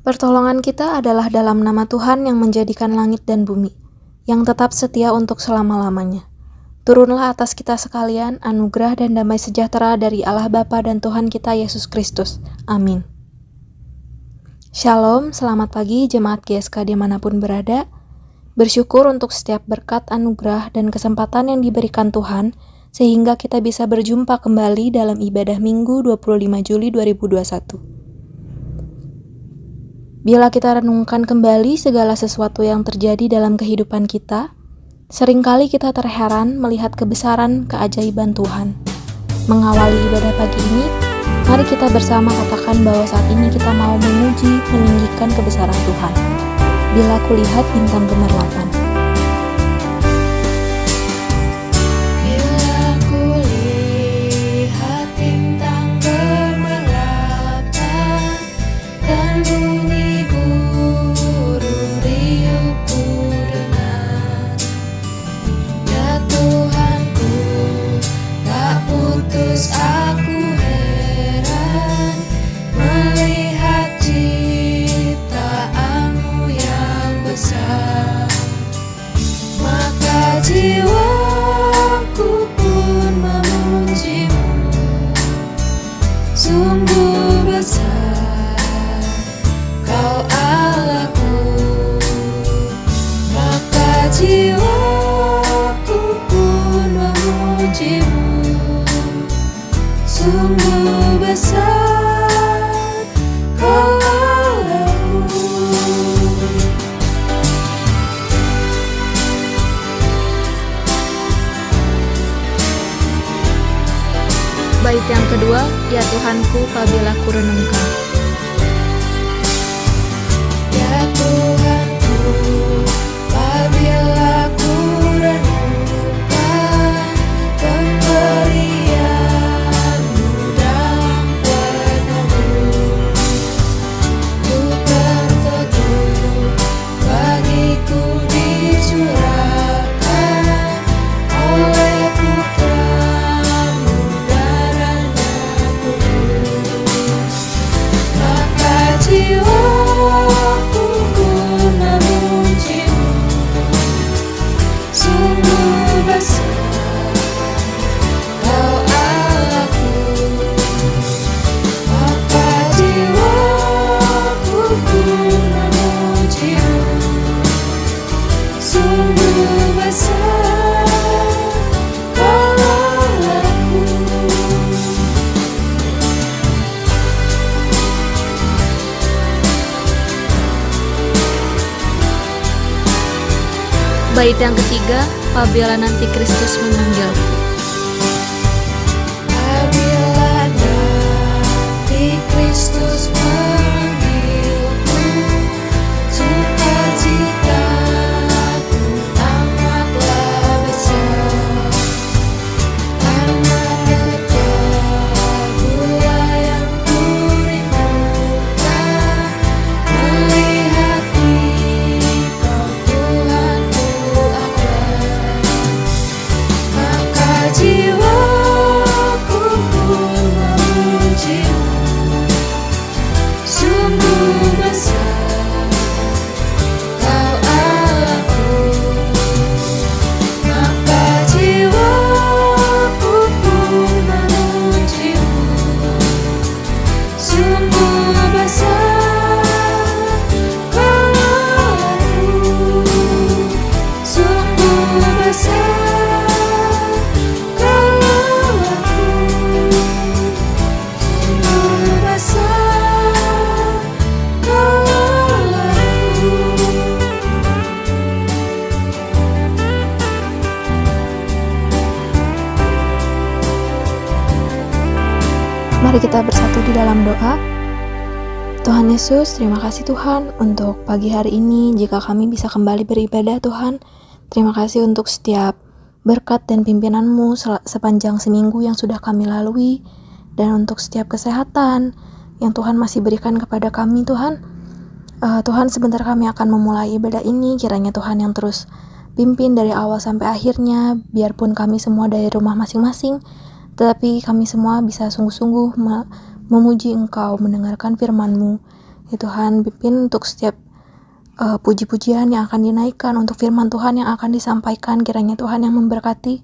Pertolongan kita adalah dalam nama Tuhan yang menjadikan langit dan bumi, yang tetap setia untuk selama-lamanya. Turunlah atas kita sekalian anugerah dan damai sejahtera dari Allah Bapa dan Tuhan kita Yesus Kristus. Amin. Shalom, selamat pagi jemaat GSK dimanapun berada. Bersyukur untuk setiap berkat, anugerah, dan kesempatan yang diberikan Tuhan, sehingga kita bisa berjumpa kembali dalam ibadah Minggu 25 Juli 2021. Bila kita renungkan kembali segala sesuatu yang terjadi dalam kehidupan kita, seringkali kita terheran melihat kebesaran keajaiban Tuhan. Mengawali ibadah pagi ini, mari kita bersama katakan bahwa saat ini kita mau memuji, meninggikan kebesaran Tuhan. Bila kulihat bintang gemerlapan. Aku heran melihat ciptaanmu yang besar, maka jiwaku pun memujimu. Sungguh besar Kau Allahku, maka jiwaku pun memujimu. Sungguh besar Kau Allahku. Bait yang kedua, ya Tuhanku, apabila ku renungkan. Ya Tuhanku, apabila ku renungkan pemberian-Mu dalam penuh, ku tertutup bagiku dicurahkan oleh Putra-Mu, darahnya kudus. Maka jiwaku pun memujimu. Sungguh besar Kau Allahku, maka jiwaku pun memujimu. Sungguh besar Kau Allahku. Bait yang ketiga, apabila nanti Kristus memanggilku. Apabila nanti Kristus memanggilku, sukacitaku amatlah besar. Karena Kau-Lah yang kurindukan, melihat Engkau Tuhanku akbar. Maka jiwaku pun memujimu. Sungguh besar Kau Allahku, maka jiwaku pun memujimu. Sungguh besar Kau Allahku, sungguh besar Kau Allahku, sungguh besar Kau Allahku. Mari kita bersatu di dalam doa. Tuhan Yesus, terima kasih Tuhan untuk pagi hari ini jika kami bisa kembali beribadah Tuhan. Terima kasih untuk setiap berkat dan pimpinan-Mu sepanjang seminggu yang sudah kami lalui, dan untuk setiap kesehatan yang Tuhan masih berikan kepada kami Tuhan. Tuhan, sebentar kami akan memulai ibadah ini, kiranya Tuhan yang terus pimpin dari awal sampai akhirnya, biarpun kami semua dari rumah masing-masing, tetapi kami semua bisa sungguh-sungguh memuji Engkau, mendengarkan firman-Mu, Ya Tuhan, pimpin untuk setiap puji-pujian yang akan dinaikkan, untuk firman Tuhan yang akan disampaikan, kiranya Tuhan yang memberkati,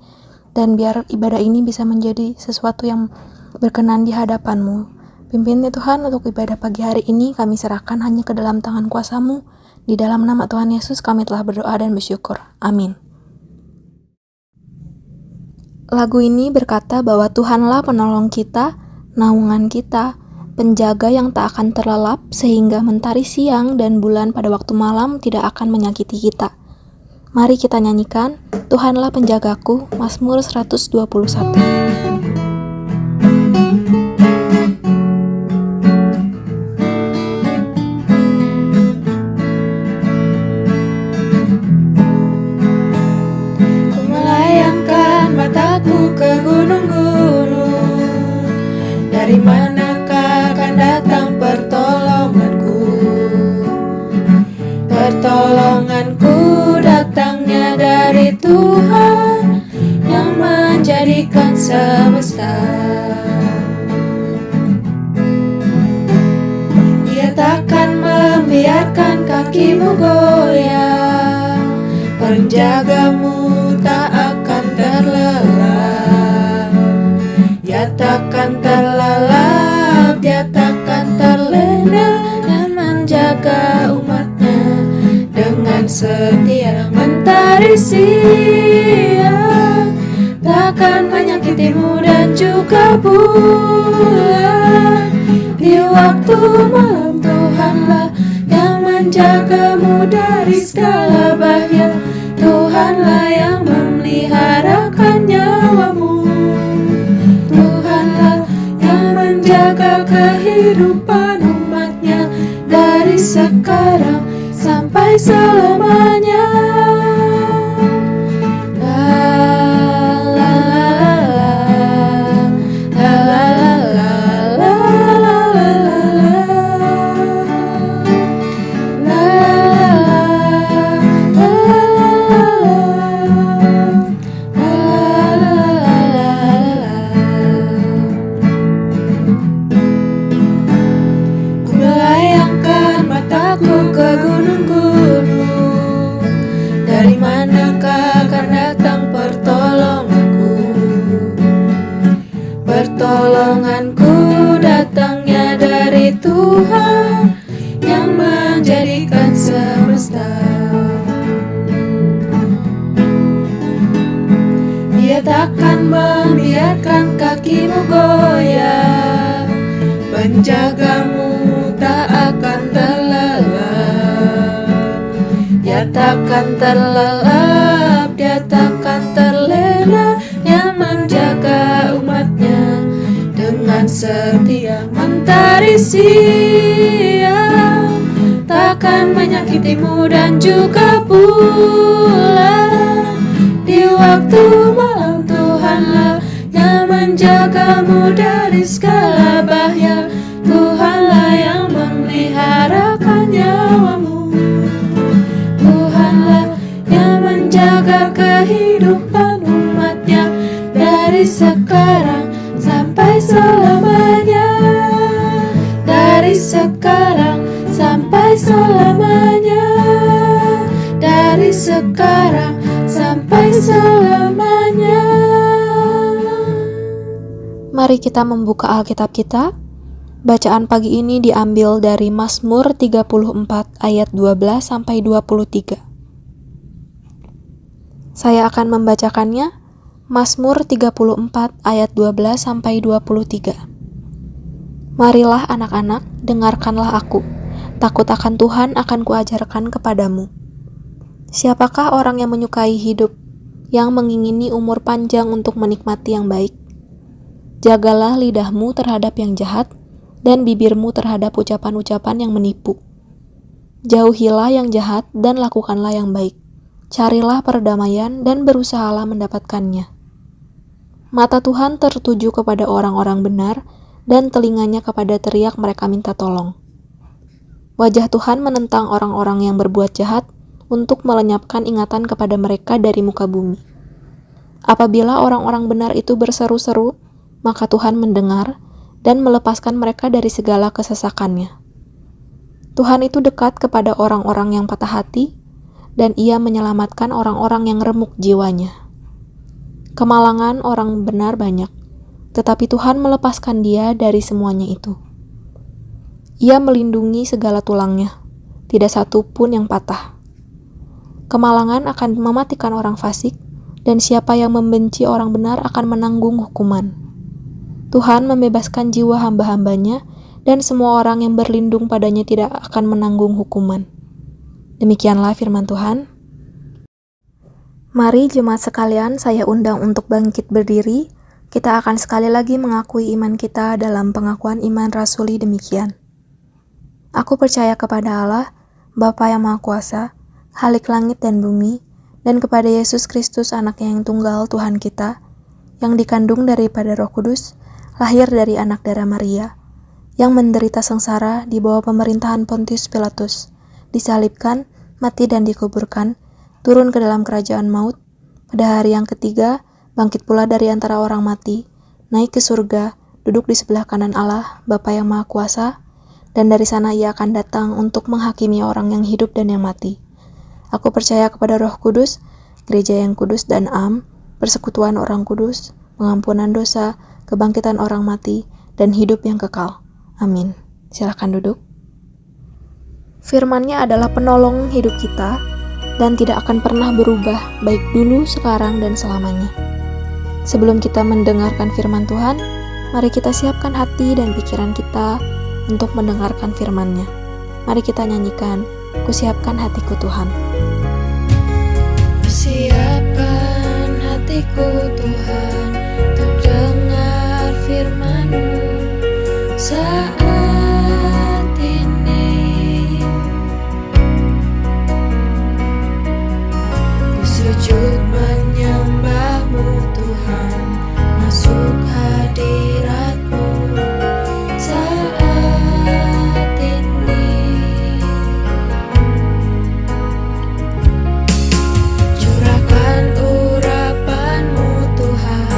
dan biar ibadah ini bisa menjadi sesuatu yang berkenan di hadapan-Mu. Pimpin ya Tuhan, untuk ibadah pagi hari ini kami serahkan hanya ke dalam tangan kuasa-Mu. Di dalam nama Tuhan Yesus kami telah berdoa dan bersyukur. Amin. Lagu ini berkata bahwa Tuhanlah penolong kita, naungan kita, penjaga yang tak akan terlelap, sehingga mentari siang dan bulan pada waktu malam tidak akan menyakiti kita. Mari kita nyanyikan, Tuhanlah penjagaku, Mazmur 121. Ku melayangkan mataku ke gunung-gunung, dari manakah akan datang pertolonganku? Pertolonganku datangnya dari Tuhan yang menjadikan semesta. Dia takkan membiarkan kakimu goyah, penjagamu tak akan terlelap. Dia takkan terlelap, dia takkan terlena, dan menjaga umatnya dengan setia. Mentari siang takkan menyakitimu, dan juga bulan di waktu malam. Tuhanlah yang menjagamu dari segala bahaya. Tuhanlah yang memeliharakan nyawamu. Tuhanlah yang menjaga kehidupan umatnya dari sekarang sampai selamanya. Dari manakah akan datang pertolonganku? Pertolonganku datangnya dari Tuhan yang menjadikan semesta. Dia takkan membiarkan kakimu goyah, penjagamu tak akan terlelap. Dia takkan terlelap, dia takkan terlena, yang menjaga umatnya dengan setia. Mentari siang takkan menyakitimu, dan juga bulan di waktu malam. Tuhanlah yang menjagamu dari segala bahaya. Tuhanlah yang memeliharakan nyawamu. Tuhanlah yang menjaga kehidupan umatnya dari sekarang sampai selamanya. Dari sekarang sampai selamanya. Dari sekarang sampai selamanya. Mari kita membuka Alkitab kita. Bacaan pagi ini diambil dari Mazmur 34 ayat 12 sampai 23. Saya akan membacakannya. Mazmur 34 ayat 12 sampai 23. Marilah anak-anak, dengarkanlah aku. Takut akan Tuhan akan kuajarkan kepadamu. Siapakah orang yang menyukai hidup, yang mengingini umur panjang untuk menikmati yang baik? Jagalah lidahmu terhadap yang jahat, dan bibirmu terhadap ucapan-ucapan yang menipu. Jauhilah yang jahat dan lakukanlah yang baik. Carilah perdamaian dan berusahalah mendapatkannya. Mata Tuhan tertuju kepada orang-orang benar, dan telinganya kepada teriak mereka minta tolong. Wajah Tuhan menentang orang-orang yang berbuat jahat untuk melenyapkan ingatan kepada mereka dari muka bumi. Apabila orang-orang benar itu berseru-seru, maka Tuhan mendengar dan melepaskan mereka dari segala kesesakannya. Tuhan itu dekat kepada orang-orang yang patah hati, dan Ia menyelamatkan orang-orang yang remuk jiwanya. Kemalangan orang benar banyak, tetapi Tuhan melepaskan dia dari semuanya itu. Ia melindungi segala tulangnya, tidak satu pun yang patah. Kemalangan akan mematikan orang fasik, dan siapa yang membenci orang benar akan menanggung hukuman. Tuhan membebaskan jiwa hamba-hambanya, dan semua orang yang berlindung padanya tidak akan menanggung hukuman. Demikianlah firman Tuhan. Mari jemaat sekalian, saya undang untuk bangkit berdiri. Kita akan sekali lagi mengakui iman kita dalam pengakuan iman rasuli demikian. Aku percaya kepada Allah, Bapa yang Maha Kuasa, Khalik langit dan bumi, dan kepada Yesus Kristus anaknya yang tunggal Tuhan kita, yang dikandung daripada Roh Kudus, lahir dari anak darah Maria, yang menderita sengsara di bawah pemerintahan Pontius Pilatus, disalibkan, mati dan dikuburkan, turun ke dalam kerajaan maut, pada hari yang ketiga, bangkit pula dari antara orang mati, naik ke surga, duduk di sebelah kanan Allah, Bapa yang Maha Kuasa, dan dari sana Ia akan datang untuk menghakimi orang yang hidup dan yang mati. Aku percaya kepada Roh Kudus, gereja yang kudus dan am, persekutuan orang kudus, pengampunan dosa, kebangkitan orang mati, dan hidup yang kekal. Amin. Silakan duduk. Firman-Nya adalah penolong hidup kita dan tidak akan pernah berubah baik dulu, sekarang, dan selamanya. Sebelum kita mendengarkan firman Tuhan, mari kita siapkan hati dan pikiran kita untuk mendengarkan firman-Nya. Mari kita nyanyikan, "Kusiapkan hatiku Tuhan." Siapkan hatiku Tuhan untuk dengar firman-Mu saat ini. Ku sujud menyembah-Mu Tuhan, masuk hadirat-Mu saat ini. Curahkan urapan-Mu Tuhan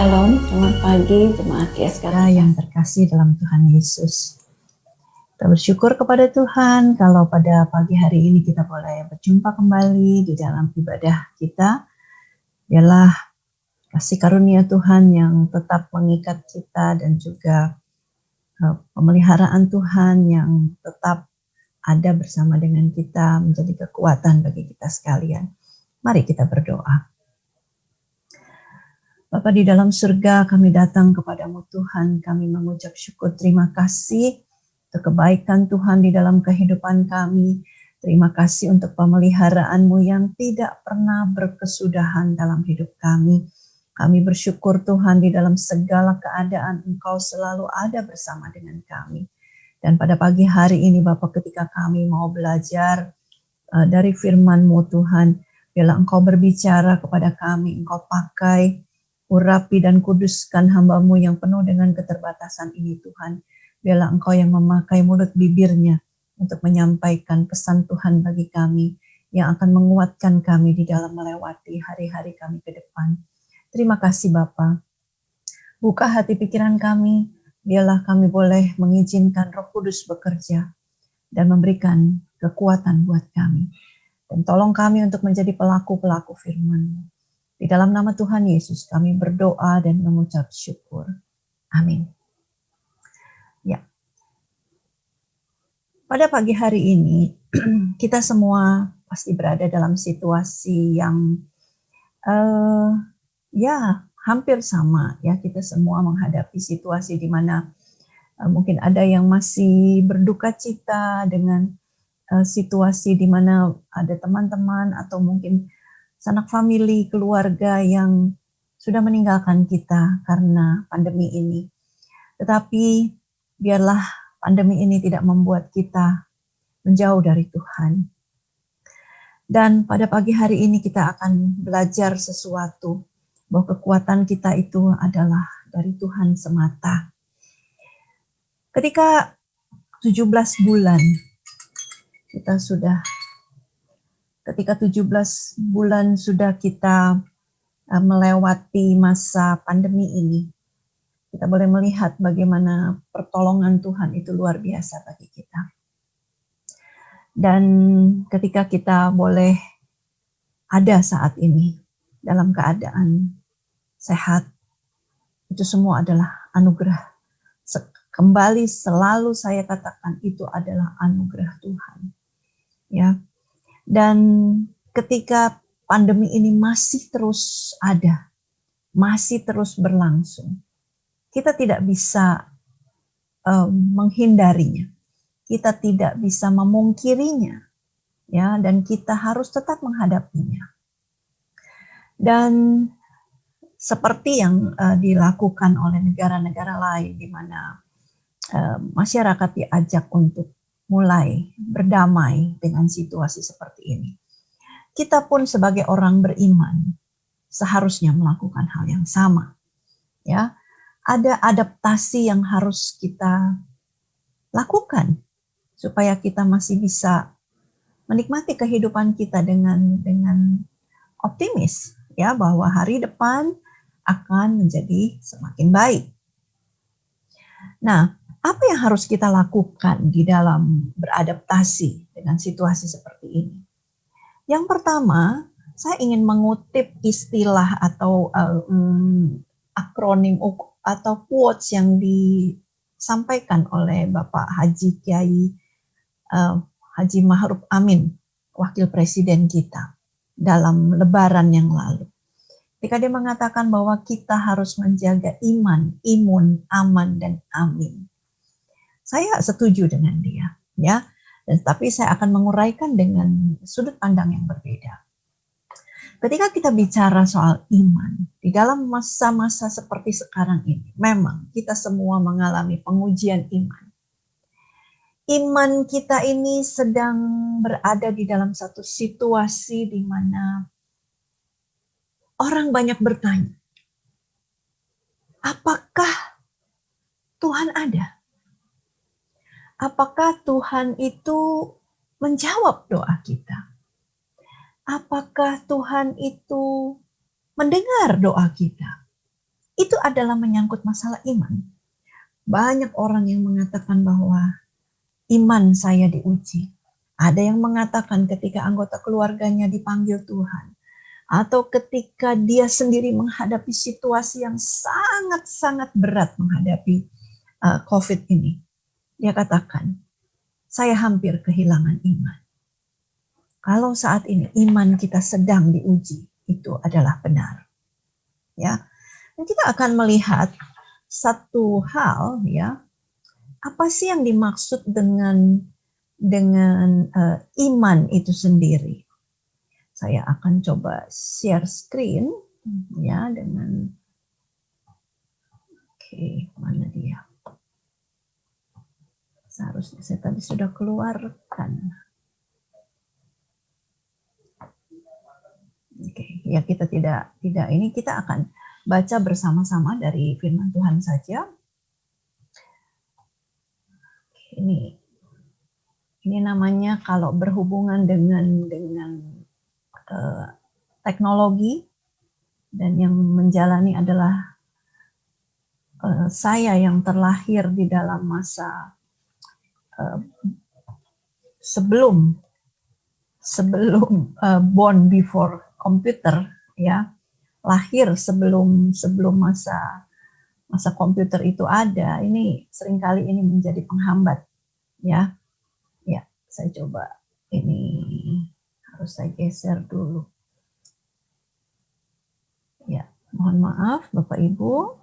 Shalom, selamat pagi jemaat GSKR yang terkasih dalam Tuhan Yesus. Kita bersyukur kepada Tuhan kalau pada pagi hari ini kita boleh berjumpa kembali di dalam ibadah kita. Biarlah kasih karunia Tuhan yang tetap mengikat kita dan juga pemeliharaan Tuhan yang tetap ada bersama dengan kita menjadi kekuatan bagi kita sekalian. Mari kita berdoa. Bapa di dalam surga, kami datang kepadamu Tuhan, kami mengucap syukur terima kasih untuk kebaikan Tuhan di dalam kehidupan kami. Terima kasih untuk pemeliharaan-Mu yang tidak pernah berkesudahan dalam hidup kami. Kami bersyukur Tuhan di dalam segala keadaan Engkau selalu ada bersama dengan kami. Dan pada pagi hari ini Bapa, ketika kami mau belajar dari firman-Mu Tuhan, biarlah Engkau berbicara kepada kami, Engkau pakai urapi dan kuduskan hamba-Mu yang penuh dengan keterbatasan ini Tuhan. Biarlah Engkau yang memakai mulut bibirnya untuk menyampaikan pesan Tuhan bagi kami yang akan menguatkan kami di dalam melewati hari-hari kami ke depan. Terima kasih Bapa. Buka hati pikiran kami, biarlah kami boleh mengizinkan Roh Kudus bekerja dan memberikan kekuatan buat kami. Dan tolong kami untuk menjadi pelaku-pelaku firman-Mu. Di dalam nama Tuhan Yesus kami berdoa dan mengucap syukur. Amin. Ya. Pada pagi hari ini kita semua pasti berada dalam situasi yang hampir sama ya. Kita semua menghadapi situasi di mana mungkin ada yang masih berduka cita dengan situasi di mana ada teman-teman atau mungkin sanak famili, keluarga yang sudah meninggalkan kita karena pandemi ini. Tetapi biarlah pandemi ini tidak membuat kita menjauh dari Tuhan. Dan pada pagi hari ini kita akan belajar sesuatu, bahwa kekuatan kita itu adalah dari Tuhan semata. Ketika 17 bulan Ketika 17 bulan sudah kita melewati masa pandemi ini, kita boleh melihat bagaimana pertolongan Tuhan itu luar biasa bagi kita. Dan ketika kita boleh ada saat ini dalam keadaan sehat, itu semua adalah anugerah. Kembali selalu saya katakan itu adalah anugerah Tuhan. Ya. Dan ketika pandemi ini masih terus ada, masih terus berlangsung, kita tidak bisa menghindarinya, kita tidak bisa memungkirinya, ya. Dan kita harus tetap menghadapinya. Dan seperti yang dilakukan oleh negara-negara lain, di mana masyarakat diajak untuk mulai berdamai dengan situasi seperti ini. Kita pun sebagai orang beriman seharusnya melakukan hal yang sama. Ya, ada adaptasi yang harus kita lakukan supaya kita masih bisa menikmati kehidupan kita dengan optimis, ya, bahwa hari depan akan menjadi semakin baik. Nah, apa yang harus kita lakukan di dalam beradaptasi dengan situasi seperti ini? Yang pertama, saya ingin mengutip istilah atau akronim atau quotes yang disampaikan oleh Bapak Haji Kiai Haji Ma'ruf Amin, Wakil Presiden kita, dalam Lebaran yang lalu. Ketika dia mengatakan bahwa kita harus menjaga iman, imun, aman, dan amin. Saya setuju dengan dia, ya. Tapi saya akan menguraikan dengan sudut pandang yang berbeda. Ketika kita bicara soal iman, di dalam masa-masa seperti sekarang ini, memang kita semua mengalami pengujian iman. Iman kita ini sedang berada di dalam satu situasi di mana orang banyak bertanya, apakah Tuhan ada? Apakah Tuhan itu menjawab doa kita? Apakah Tuhan itu mendengar doa kita? itu adalah menyangkut masalah iman. Banyak orang yang mengatakan bahwa iman saya diuji. Ada yang mengatakan ketika anggota keluarganya dipanggil Tuhan, atau ketika dia sendiri menghadapi situasi yang sangat-sangat berat menghadapi COVID ini. Dia katakan, saya hampir kehilangan iman. Kalau saat ini iman kita sedang diuji, itu adalah benar. Ya, dan kita akan melihat satu hal, ya, apa sih yang dimaksud dengan iman itu sendiri. Saya akan coba share screen, ya, dengan mana dia? Seharusnya saya tadi sudah keluarkan. Ya kita tidak ini, kita akan baca bersama-sama dari firman Tuhan saja. Ini namanya kalau berhubungan dengan teknologi, dan yang menjalani adalah saya yang terlahir di dalam masa sebelum born before computer, ya, lahir sebelum masa komputer itu ada. Ini seringkali ini menjadi penghambat, ya. Ya, saya coba, ini harus saya geser dulu. Ya, mohon maaf Bapak Ibu.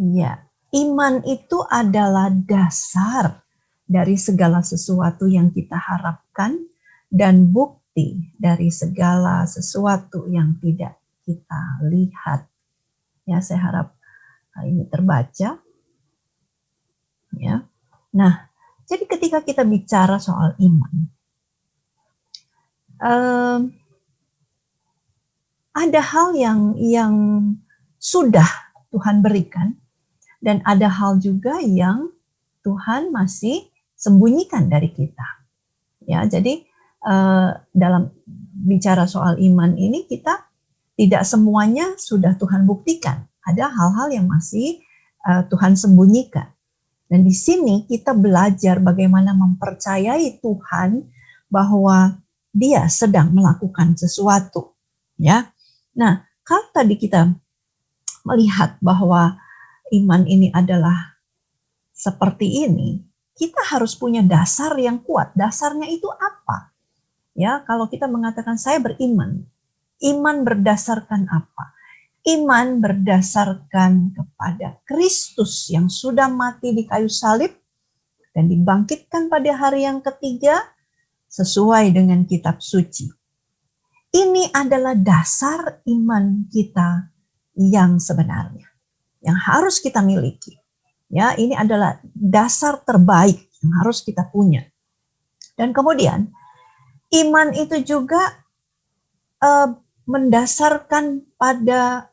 Ya, iman itu adalah dasar dari segala sesuatu yang kita harapkan dan bukti dari segala sesuatu yang tidak kita lihat. Ya, saya harap ini terbaca. Ya. Nah, jadi ketika kita bicara soal iman, ada hal yang sudah Tuhan berikan, dan ada hal juga yang Tuhan masih sembunyikan dari kita. Ya, jadi dalam bicara soal iman ini, kita tidak semuanya sudah Tuhan buktikan. Ada hal-hal yang masih Tuhan sembunyikan. Dan di sini kita belajar bagaimana mempercayai Tuhan bahwa Dia sedang melakukan sesuatu. Ya, nah kalau tadi kita melihat bahwa iman ini adalah seperti ini, kita harus punya dasar yang kuat. Dasarnya itu apa? Ya, kalau kita mengatakan saya beriman, iman berdasarkan apa? Iman berdasarkan kepada Kristus yang sudah mati di kayu salib dan dibangkitkan pada hari yang ketiga sesuai dengan kitab suci. Ini adalah dasar iman kita yang sebenarnya, yang harus kita miliki. Ya, ini adalah dasar terbaik yang harus kita punya. Dan kemudian iman itu juga mendasarkan pada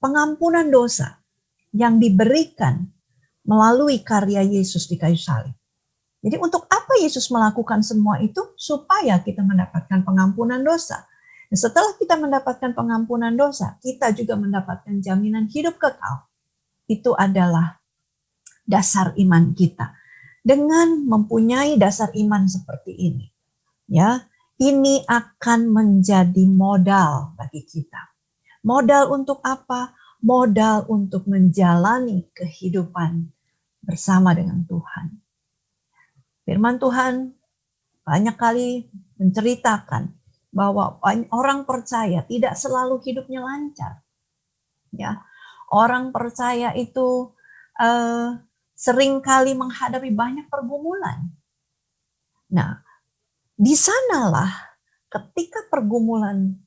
pengampunan dosa yang diberikan melalui karya Yesus di kayu salib. Jadi untuk apa Yesus melakukan semua itu? Supaya kita mendapatkan pengampunan dosa. Dan setelah kita mendapatkan pengampunan dosa, kita juga mendapatkan jaminan hidup kekal. Itu adalah dasar iman kita. Dengan mempunyai dasar iman seperti ini, ya, ini akan menjadi modal bagi kita. Modal untuk apa? Modal untuk menjalani kehidupan bersama dengan Tuhan. Firman Tuhan banyak kali menceritakan bahwa orang percaya tidak selalu hidupnya lancar. Ya, orang percaya itu seringkali menghadapi banyak pergumulan. Nah, di sanalah ketika pergumulan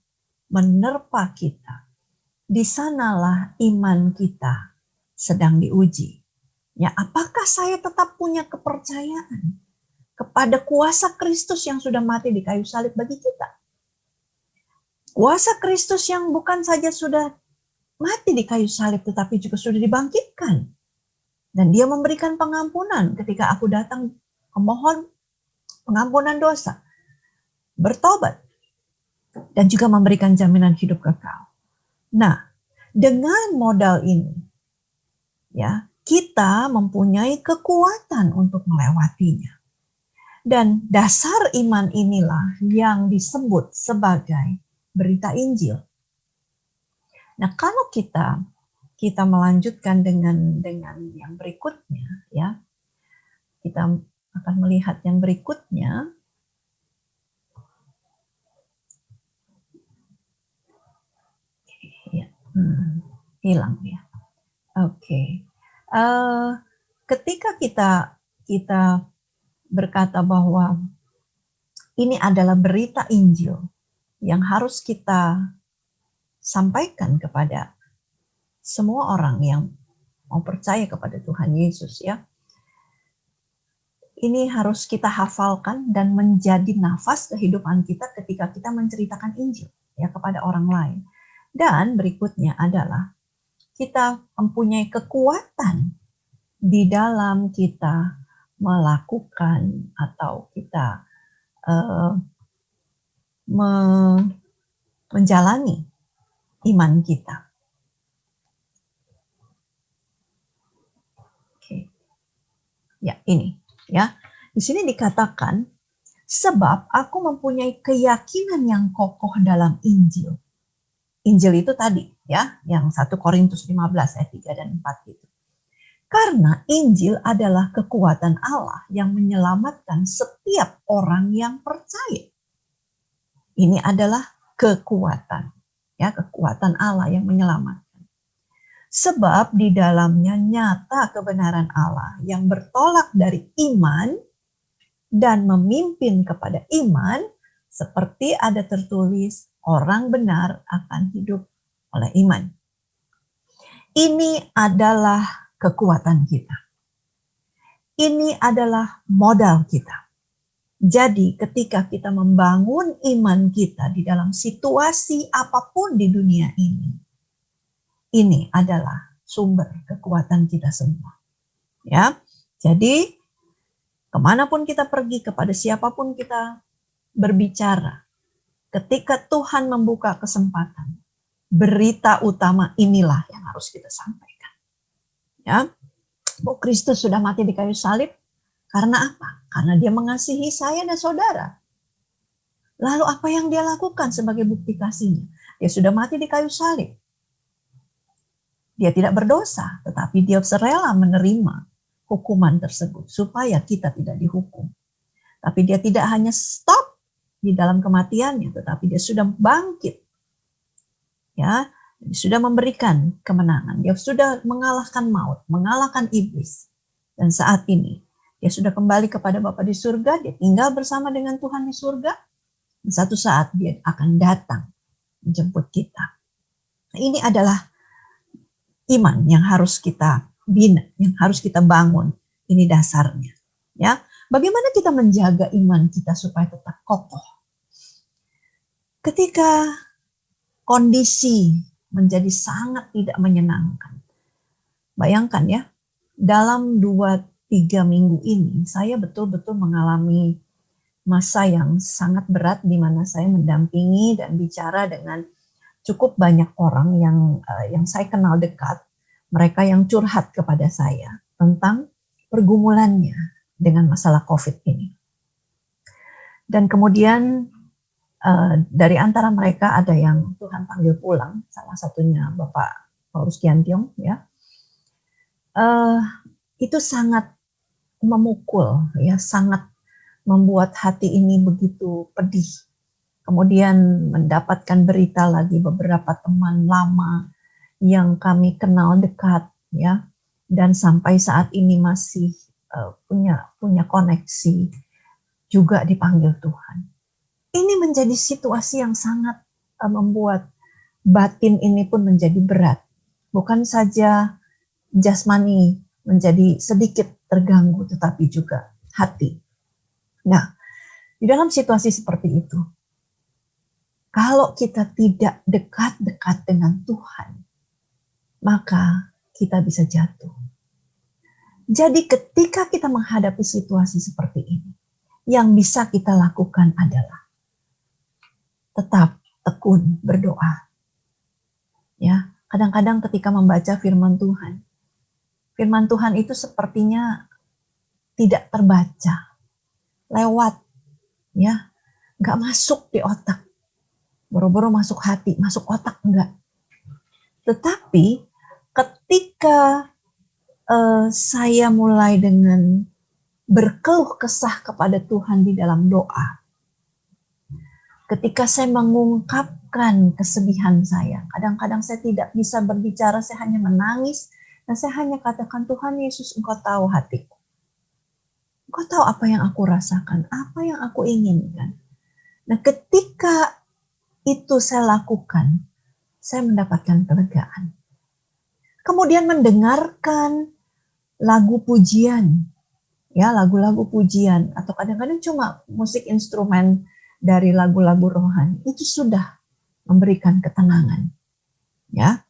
menerpa kita, di sanalah iman kita sedang diuji. Ya, apakah saya tetap punya kepercayaan kepada kuasa Kristus yang sudah mati di kayu salib bagi kita? Kuasa Kristus yang bukan saja sudah mati di kayu salib, tetapi juga sudah dibangkitkan. Dan Dia memberikan pengampunan ketika aku datang memohon pengampunan dosa, bertobat. dan juga memberikan jaminan hidup kekal. Nah, dengan modal ini, ya, kita mempunyai kekuatan untuk melewatinya. Dan dasar iman inilah yang disebut sebagai berita Injil. Nah, kalau kita melanjutkan dengan yang berikutnya, ya, kita akan melihat yang berikutnya. Ya, hilang ya. Oke. Ketika kita berkata bahwa ini adalah berita Injil yang harus kita sampaikan kepada semua orang yang mau percaya kepada Tuhan Yesus, ya. Ini harus kita hafalkan dan menjadi nafas kehidupan kita ketika kita menceritakan Injil, ya, kepada orang lain. Dan berikutnya adalah kita mempunyai kekuatan di dalam kita melakukan atau kita menjalani iman kita. Oke. Ya, ini, ya. Di sini dikatakan, sebab aku mempunyai keyakinan yang kokoh dalam Injil. Injil itu tadi, ya, yang 1 Korintus 15 ayat 3 dan 4 itu. Karena Injil adalah kekuatan Allah yang menyelamatkan setiap orang yang percaya. Ini adalah kekuatan, ya, kekuatan Allah yang menyelamatkan. Sebab di dalamnya nyata kebenaran Allah yang bertolak dari iman dan memimpin kepada iman, seperti ada tertulis, orang benar akan hidup oleh iman. Ini adalah kekuatan kita. Ini adalah modal kita. Jadi ketika kita membangun iman kita di dalam situasi apapun di dunia ini adalah sumber kekuatan kita semua. Ya, jadi kemanapun kita pergi, kepada siapapun kita berbicara, ketika Tuhan membuka kesempatan, berita utama inilah yang harus kita sampaikan. Ya, bahwa Kristus sudah mati di kayu salib karena apa? Karena dia mengasihi saya dan saudara. Lalu apa yang dia lakukan sebagai bukti kasihnya? Dia sudah mati di kayu salib. Dia tidak berdosa, tetapi dia rela menerima hukuman tersebut supaya kita tidak dihukum. Tapi dia tidak hanya stop di dalam kematiannya, tetapi dia sudah bangkit. Ya, sudah memberikan kemenangan. Dia sudah mengalahkan maut, mengalahkan iblis. Dan saat ini dia sudah kembali kepada Bapa di surga, dia tinggal bersama dengan Tuhan di surga. Dan satu saat dia akan datang menjemput kita. Nah, ini adalah iman yang harus kita bina, yang harus kita bangun. Ini dasarnya. Ya, bagaimana kita menjaga iman kita supaya tetap kokoh? Ketika kondisi menjadi sangat tidak menyenangkan. Bayangkan ya, dalam 2-3 minggu ini saya betul-betul mengalami masa yang sangat berat di mana saya mendampingi dan bicara dengan cukup banyak orang yang saya kenal dekat, mereka yang curhat kepada saya tentang pergumulannya dengan masalah COVID ini. Dan kemudian dari antara mereka ada yang Tuhan panggil pulang, salah satunya Bapak Paulus Kiantiong, ya. Itu sangat memukul, ya, sangat membuat hati ini begitu pedih. Kemudian mendapatkan berita lagi beberapa teman lama yang kami kenal dekat, ya, dan sampai saat ini masih punya koneksi, juga dipanggil Tuhan. Ini menjadi situasi yang sangat membuat batin ini pun menjadi berat. Bukan saja jasmani menjadi sedikit terganggu, tetapi juga hati. Nah, di dalam situasi seperti itu, kalau kita tidak dekat-dekat dengan Tuhan, maka kita bisa jatuh. Jadi ketika kita menghadapi situasi seperti ini, yang bisa kita lakukan adalah tetap tekun berdoa. Ya, kadang-kadang ketika membaca firman Tuhan itu sepertinya tidak terbaca, lewat, ya, nggak masuk di otak, boro-boro masuk hati, masuk otak enggak. Tetapi ketika saya mulai dengan berkeluh kesah kepada Tuhan di dalam doa, ketika saya mengungkapkan kesedihan saya, kadang-kadang saya tidak bisa berbicara, saya hanya menangis, dan saya hanya katakan, Tuhan Yesus, Engkau tahu hatiku. Engkau tahu apa yang aku rasakan, apa yang aku inginkan. Nah, ketika itu saya lakukan, saya mendapatkan kelegaan. Kemudian mendengarkan lagu pujian, ya, lagu-lagu pujian, atau kadang-kadang cuma musik instrumen dari lagu-lagu rohani, itu sudah memberikan ketenangan, ya.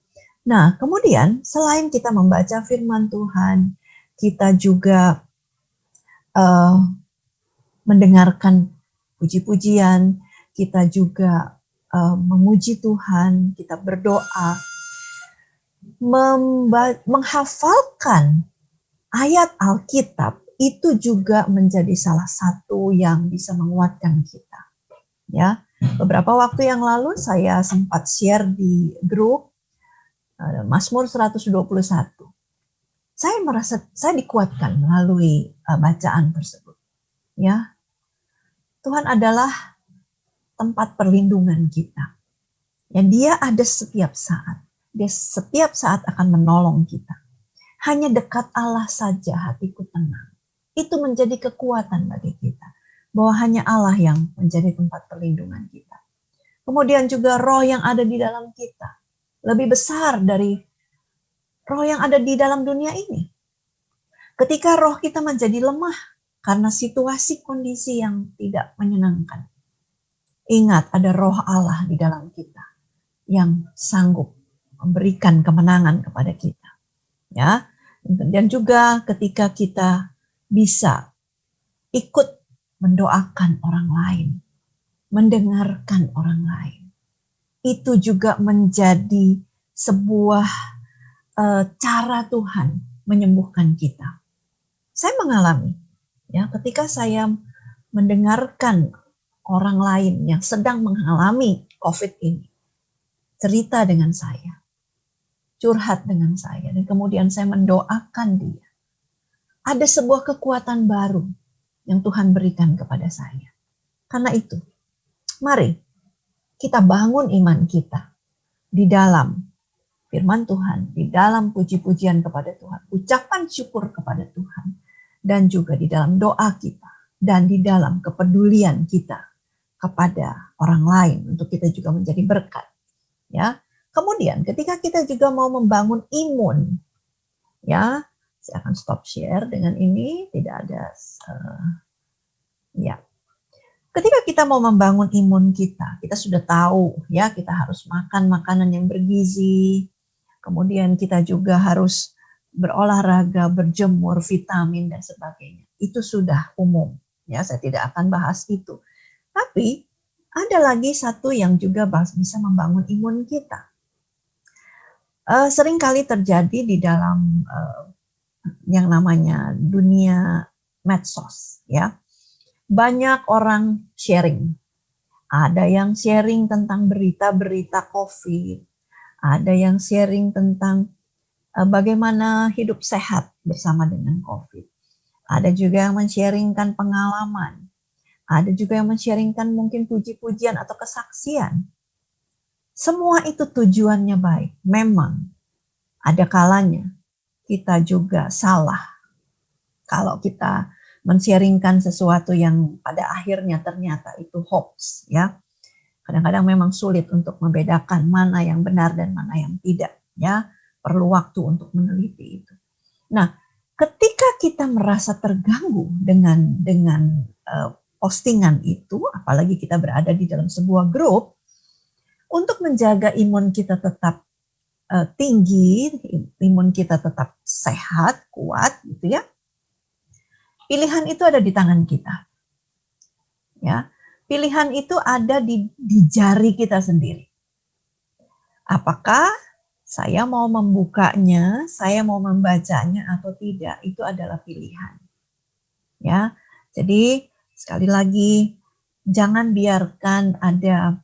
Nah, kemudian selain kita membaca firman Tuhan, kita juga mendengarkan puji-pujian, kita juga memuji Tuhan, kita berdoa, menghafalkan ayat Alkitab itu juga menjadi salah satu yang bisa menguatkan kita. Ya, beberapa waktu yang lalu saya sempat share di grup Mazmur 121. Saya merasa saya dikuatkan melalui bacaan tersebut. Ya, Tuhan adalah tempat perlindungan kita. Ya, Dia ada setiap saat. Dia setiap saat akan menolong kita. Hanya dekat Allah saja hatiku tenang. Itu menjadi kekuatan bagi kita. Bahwa hanya Allah yang menjadi tempat perlindungan kita. Kemudian juga roh yang ada di dalam kita. Lebih besar dari roh yang ada di dalam dunia ini. Ketika roh kita menjadi lemah karena situasi kondisi yang tidak menyenangkan. Ingat, ada roh Allah di dalam kita yang sanggup memberikan kemenangan kepada kita. Ya, dan juga ketika kita bisa ikut mendoakan orang lain, mendengarkan orang lain, itu juga menjadi sebuah cara Tuhan menyembuhkan kita. Saya mengalami, ya, ketika saya mendengarkan orang lain yang sedang mengalami COVID ini, cerita dengan saya, curhat dengan saya, dan kemudian saya mendoakan dia. Ada sebuah kekuatan baru yang Tuhan berikan kepada saya. Karena itu, mari kita bangun iman kita di dalam firman Tuhan, di dalam puji-pujian kepada Tuhan, ucapan syukur kepada Tuhan, dan juga di dalam doa kita, dan di dalam kepedulian kita kepada orang lain, untuk kita juga menjadi berkat. Ya, kemudian ketika kita juga mau membangun imun, ya, saya akan stop share dengan ini, tidak ada, ya. Ketika kita mau membangun imun kita sudah tahu, ya, kita harus makan makanan yang bergizi, kemudian kita juga harus berolahraga, berjemur, vitamin dan sebagainya. Itu sudah umum, ya, saya tidak akan bahas itu. Tapi ada lagi satu yang juga bisa membangun imun kita. Seringkali terjadi di dalam yang namanya dunia medsos, ya. Banyak orang sharing. Ada yang sharing tentang berita-berita COVID. Ada yang sharing tentang bagaimana hidup sehat bersama dengan COVID. Ada juga yang men-sharingkan pengalaman. Ada juga yang men-sharingkan mungkin puji-pujian atau kesaksian. Semua itu tujuannya baik. Memang ada kalanya kita juga salah kalau kita men-sharingkan sesuatu yang pada akhirnya ternyata itu hoax, ya. Kadang-kadang memang sulit untuk membedakan mana yang benar dan mana yang tidak, ya. Perlu waktu untuk meneliti itu. Nah, ketika kita merasa terganggu dengan postingan itu, apalagi kita berada di dalam sebuah grup, untuk menjaga imun kita tetap tinggi, imun kita tetap sehat, kuat, gitu ya. Pilihan itu ada di tangan kita. Ya, Pilihan itu ada di jari kita sendiri. Apakah saya mau membukanya, saya mau membacanya atau tidak, itu adalah pilihan. Ya, jadi sekali lagi jangan biarkan ada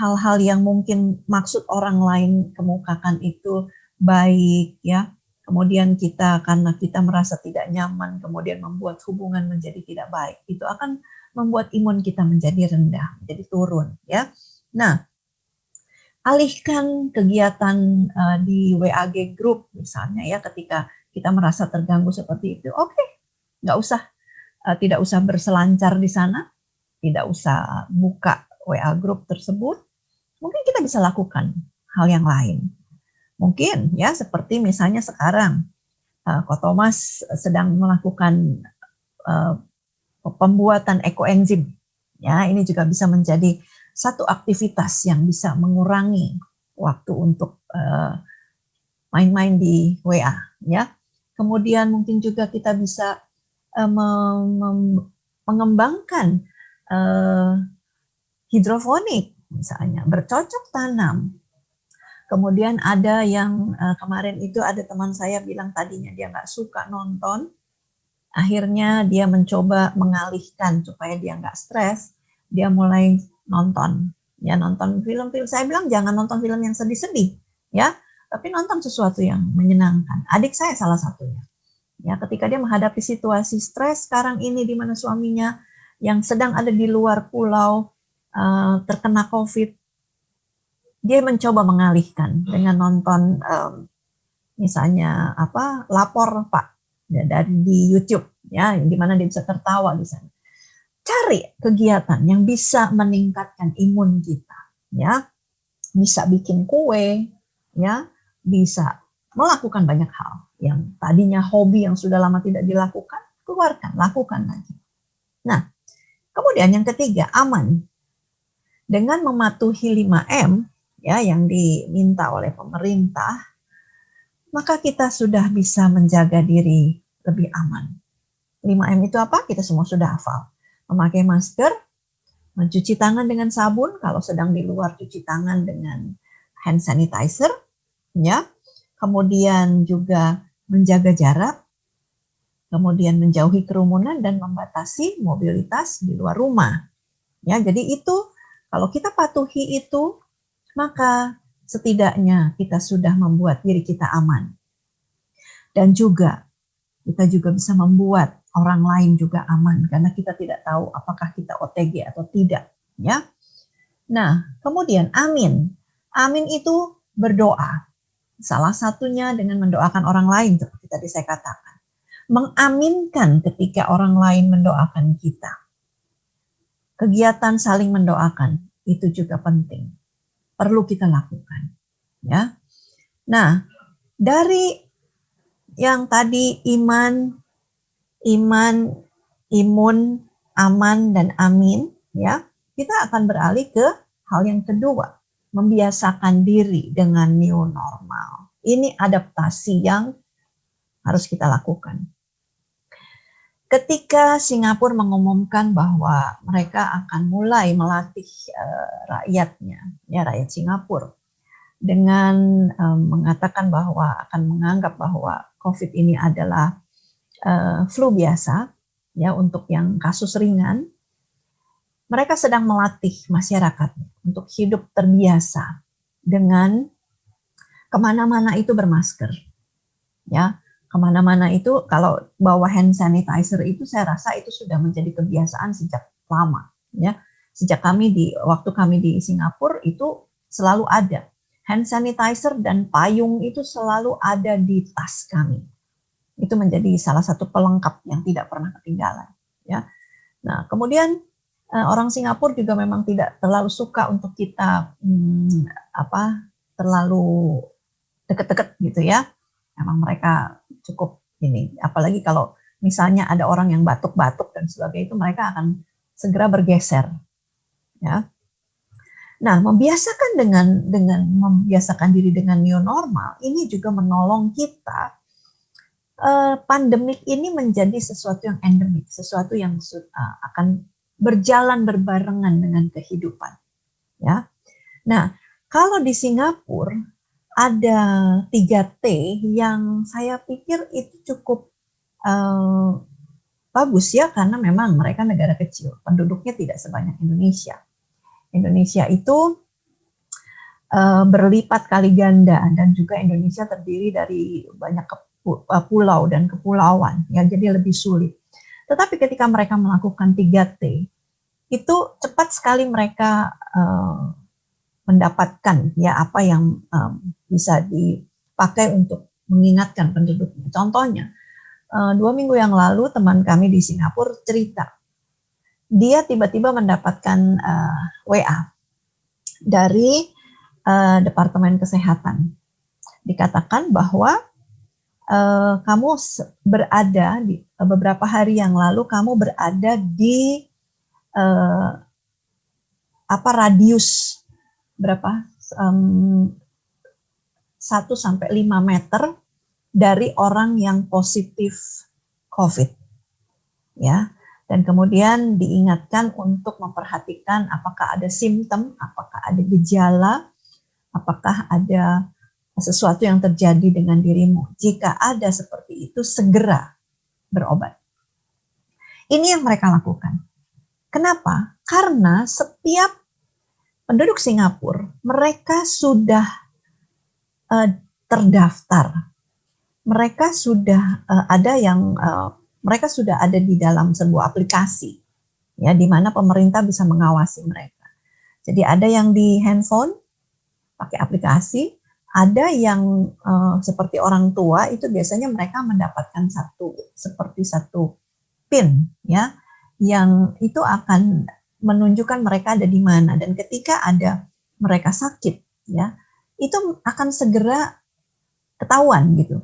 hal-hal yang mungkin maksud orang lain kemukakan itu baik, ya. Kemudian karena kita merasa tidak nyaman, kemudian membuat hubungan menjadi tidak baik, itu akan membuat imun kita menjadi rendah, menjadi turun, ya. Nah, alihkan kegiatan di WAG group misalnya, ya, ketika kita merasa terganggu seperti itu, oke, tidak usah berselancar di sana, tidak usah buka WA group tersebut. Mungkin kita bisa lakukan hal yang lain. Mungkin ya seperti misalnya sekarang Ko Thomas sedang melakukan pembuatan ekoenzim. Ya, ini juga bisa menjadi satu aktivitas yang bisa mengurangi waktu untuk main-main di WA. Ya, kemudian mungkin juga kita bisa mengembangkan hidroponik, misalnya bercocok tanam. Kemudian ada yang kemarin itu ada teman saya bilang tadinya dia nggak suka nonton, akhirnya dia mencoba mengalihkan supaya dia nggak stres, dia mulai nonton film-film. Saya bilang jangan nonton film yang sedih-sedih, ya, tapi nonton sesuatu yang menyenangkan. Adik saya salah satunya, ya, ketika dia menghadapi situasi stres sekarang ini di mana suaminya yang sedang ada di luar pulau terkena COVID, dia mencoba mengalihkan dengan nonton misalnya lapor Pak dari di YouTube, ya, di mana dia bisa tertawa di sana. Cari kegiatan yang bisa meningkatkan imun kita, ya, bisa bikin kue, ya, bisa melakukan banyak hal yang tadinya hobi yang sudah lama tidak dilakukan, lakukan lagi. Nah, kemudian yang ketiga, aman. Dengan mematuhi 5M, ya, yang diminta oleh pemerintah, maka kita sudah bisa menjaga diri lebih aman. 5M itu apa? Kita semua sudah hafal. Memakai masker, mencuci tangan dengan sabun, kalau sedang di luar cuci tangan dengan hand sanitizer, ya. Kemudian juga menjaga jarak, kemudian menjauhi kerumunan dan membatasi mobilitas di luar rumah. Ya, jadi itu kalau kita patuhi itu, maka setidaknya kita sudah membuat diri kita aman. Dan juga kita juga bisa membuat orang lain juga aman karena kita tidak tahu apakah kita OTG atau tidak, ya. Nah, kemudian amin. Amin itu berdoa. Salah satunya dengan mendoakan orang lain seperti tadi saya katakan. Mengaminkan ketika orang lain mendoakan kita. Kegiatan saling mendoakan itu juga penting. Perlu kita lakukan, ya. Nah, dari yang tadi imun, aman dan amin, ya. Kita akan beralih ke hal yang kedua, membiasakan diri dengan new normal. Ini adaptasi yang harus kita lakukan. Ketika Singapura mengumumkan bahwa mereka akan mulai melatih rakyatnya, ya, rakyat Singapura, dengan mengatakan bahwa akan menganggap bahwa COVID ini adalah flu biasa, ya, untuk yang kasus ringan, mereka sedang melatih masyarakat untuk hidup terbiasa dengan kemana-mana itu bermasker, ya. Kemana-mana itu kalau bawa hand sanitizer itu saya rasa itu sudah menjadi kebiasaan sejak lama, ya. Sejak waktu kami di Singapura itu selalu ada hand sanitizer dan payung itu selalu ada di tas kami. Itu menjadi salah satu pelengkap yang tidak pernah ketinggalan, ya. Nah, kemudian orang Singapura juga memang tidak terlalu suka untuk kita terlalu deket-deket gitu, ya. Memang mereka cukup ini, apalagi kalau misalnya ada orang yang batuk-batuk dan sebagainya, itu mereka akan segera bergeser, ya. Nah, membiasakan dengan membiasakan diri dengan new normal ini juga menolong kita. Pandemik ini menjadi sesuatu yang endemik, sesuatu yang akan berjalan berbarengan dengan kehidupan. Ya, nah kalau di Singapura ada 3T yang saya pikir itu cukup bagus ya, karena memang mereka negara kecil, penduduknya tidak sebanyak Indonesia. Indonesia itu berlipat kali ganda, dan juga Indonesia terdiri dari banyak pulau dan kepulauan, ya, jadi lebih sulit. Tetapi ketika mereka melakukan 3T, itu cepat sekali mereka mendapatkan ya apa yang bisa dipakai untuk mengingatkan penduduknya. Contohnya, 2 minggu yang lalu teman kami di Singapura cerita, dia tiba-tiba mendapatkan WA dari Departemen Kesehatan. Dikatakan bahwa kamu berada di beberapa hari yang lalu, kamu berada di radius berapa 1-5 meter dari orang yang positif COVID, ya. Dan kemudian diingatkan untuk memperhatikan apakah ada simptom, apakah ada gejala, apakah ada sesuatu yang terjadi dengan dirimu. Jika ada seperti itu, segera berobat. Ini yang mereka lakukan. Kenapa? Karena setiap penduduk Singapura, mereka sudah terdaftar. Mereka sudah mereka sudah ada di dalam sebuah aplikasi, ya, di mana pemerintah bisa mengawasi mereka. Jadi ada yang di handphone pakai aplikasi, ada yang seperti orang tua itu biasanya mereka mendapatkan satu PIN, ya, yang itu akan menunjukkan mereka ada di mana, dan ketika ada mereka sakit, ya, itu akan segera ketahuan gitu.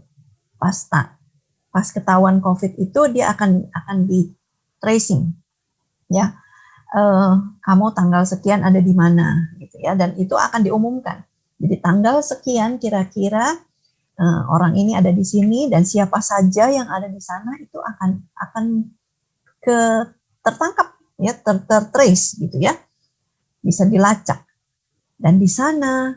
Pas ketahuan COVID itu dia akan di tracing, ya, kamu tanggal sekian ada di mana, gitu ya, dan itu akan diumumkan. Jadi tanggal sekian kira-kira orang ini ada di sini, dan siapa saja yang ada di sana itu akan tertangkap, ya, tertrace gitu ya, bisa dilacak. Dan di sana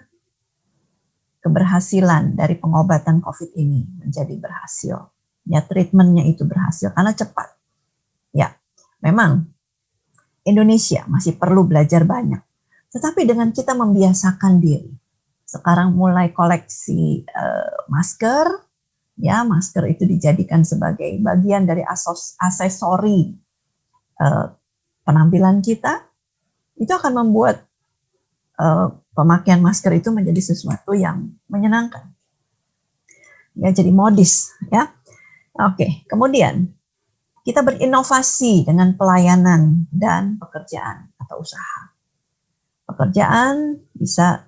keberhasilan dari pengobatan COVID ini menjadi berhasil, ya, treatmentnya itu berhasil karena cepat. Ya, memang Indonesia masih perlu belajar banyak, tetapi dengan kita membiasakan diri, sekarang mulai koleksi masker, ya, masker itu dijadikan sebagai bagian dari aksesori penampilan kita, itu akan membuat pemakaian masker itu menjadi sesuatu yang menyenangkan, ya, jadi modis, ya. Oke, kemudian kita berinovasi dengan pelayanan dan pekerjaan atau usaha. Pekerjaan bisa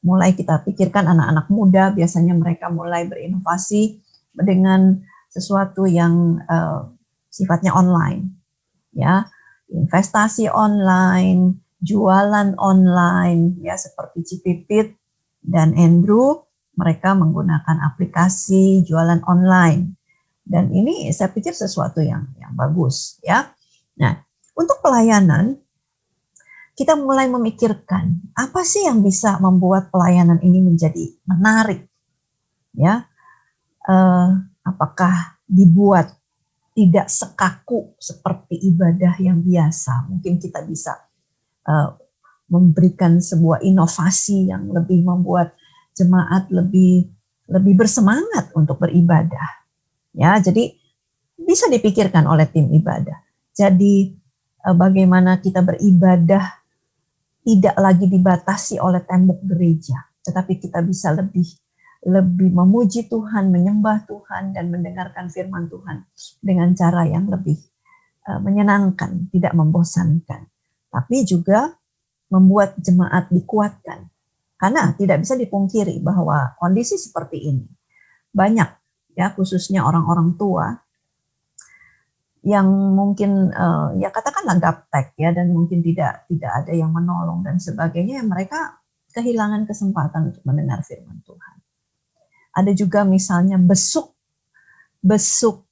mulai kita pikirkan, anak-anak muda biasanya mereka mulai berinovasi dengan sesuatu yang sifatnya online, ya, investasi online, jualan online, ya, seperti Cipipit dan Andrew, mereka menggunakan aplikasi jualan online, dan ini saya pikir sesuatu yang bagus, ya. Nah, untuk pelayanan kita mulai memikirkan apa sih yang bisa membuat pelayanan ini menjadi menarik, ya. Apakah dibuat tidak sekaku seperti ibadah yang biasa? Mungkin kita bisa memberikan sebuah inovasi yang lebih membuat jemaat lebih bersemangat untuk beribadah, ya. Jadi bisa dipikirkan oleh tim ibadah. Jadi bagaimana kita beribadah tidak lagi dibatasi oleh tembok gereja, tetapi kita bisa lebih memuji Tuhan, menyembah Tuhan, dan mendengarkan firman Tuhan dengan cara yang lebih menyenangkan, tidak membosankan. Tapi juga membuat jemaat dikuatkan. Karena tidak bisa dipungkiri bahwa kondisi seperti ini banyak, ya, khususnya orang-orang tua yang mungkin ya katakanlah gaptek, ya, dan mungkin tidak ada yang menolong dan sebagainya, mereka kehilangan kesempatan untuk mendengar firman Tuhan. Ada juga misalnya besuk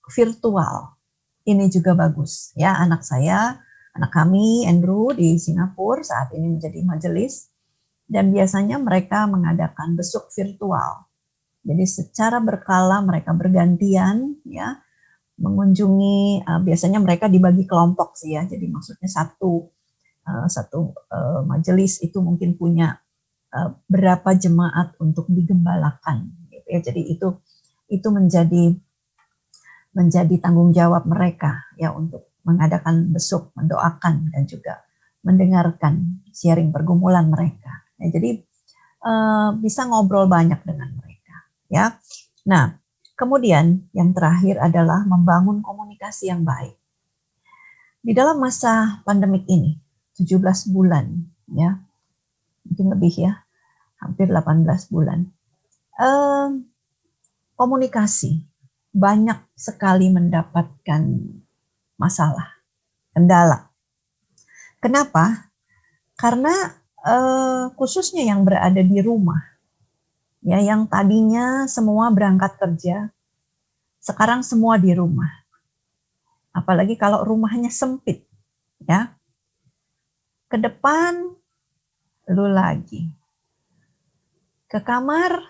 virtual, ini juga bagus, ya. Anak saya Anak kami, Andrew, di Singapura saat ini menjadi majelis, dan biasanya mereka mengadakan besuk virtual. Jadi secara berkala mereka bergantian ya mengunjungi, biasanya mereka dibagi kelompok sih ya. Jadi maksudnya satu majelis itu mungkin punya berapa jemaat untuk digembalakan gitu ya. Jadi itu menjadi tanggung jawab mereka ya untuk mengadakan besuk, mendoakan dan juga mendengarkan sharing pergumulan mereka. Ya, jadi bisa ngobrol banyak dengan mereka ya. Nah, kemudian yang terakhir adalah membangun komunikasi yang baik. Di dalam masa pandemik ini 17 bulan ya, mungkin lebih ya, hampir 18 bulan. Komunikasi banyak sekali mendapatkan masalah, kendala. Kenapa? Karena khususnya yang berada di rumah, ya, yang tadinya semua berangkat kerja, sekarang semua di rumah. Apalagi kalau rumahnya sempit, ya. Ke depan, lu lagi. Ke kamar,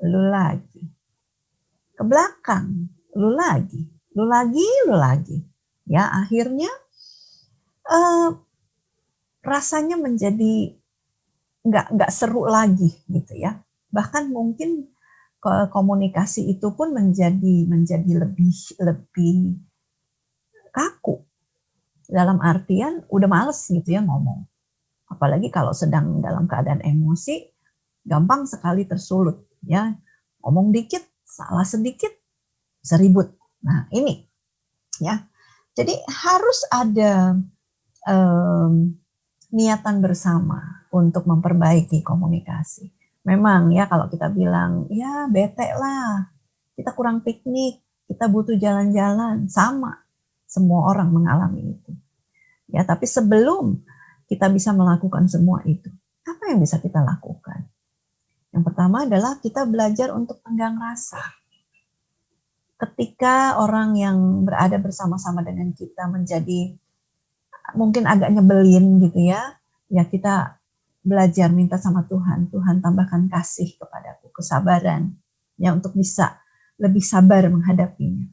lu lagi. Ke belakang, lu lagi. Lu lagi. Ya, akhirnya rasanya menjadi nggak seru lagi gitu ya. Bahkan mungkin komunikasi itu pun menjadi lebih kaku. Dalam artian udah males gitu ya ngomong. Apalagi kalau sedang dalam keadaan emosi, gampang sekali tersulut ya. Ngomong dikit, salah sedikit, seribut. Nah ini ya. Jadi harus ada niatan bersama untuk memperbaiki komunikasi. Memang ya kalau kita bilang, ya bete lah, kita kurang piknik, kita butuh jalan-jalan, sama. Semua orang mengalami itu. Ya, tapi sebelum kita bisa melakukan semua itu, apa yang bisa kita lakukan? Yang pertama adalah kita belajar untuk tenggang rasa. Ketika orang yang berada bersama-sama dengan kita menjadi mungkin agak nyebelin gitu ya, ya kita belajar minta sama Tuhan, Tuhan tambahkan kasih kepadaku, kesabaran, ya untuk bisa lebih sabar menghadapinya.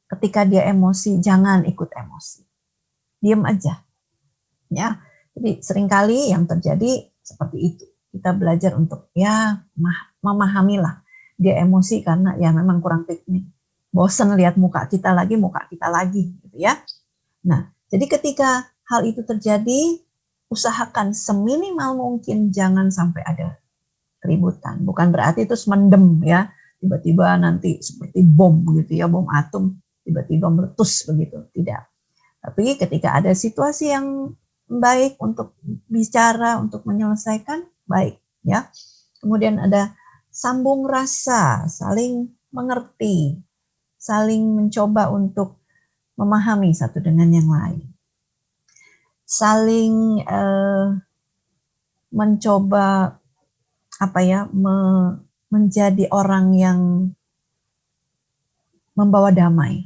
Ketika dia emosi, jangan ikut emosi. Diam aja. Ya. Jadi seringkali yang terjadi seperti itu. Kita belajar untuk ya memahamilah dia emosi karena ya memang kurang piknik. Bosan lihat muka kita lagi gitu ya. Nah, jadi ketika hal itu terjadi, usahakan seminimal mungkin jangan sampai ada keributan. Bukan berarti terus mendem ya, tiba-tiba nanti seperti bom gitu ya, bom atom tiba-tiba meletus begitu. Tidak. Tapi ketika ada situasi yang baik untuk bicara, untuk menyelesaikan, baik ya. Kemudian ada sambung rasa, saling mengerti, saling mencoba untuk memahami satu dengan yang lain. Saling mencoba menjadi orang yang membawa damai.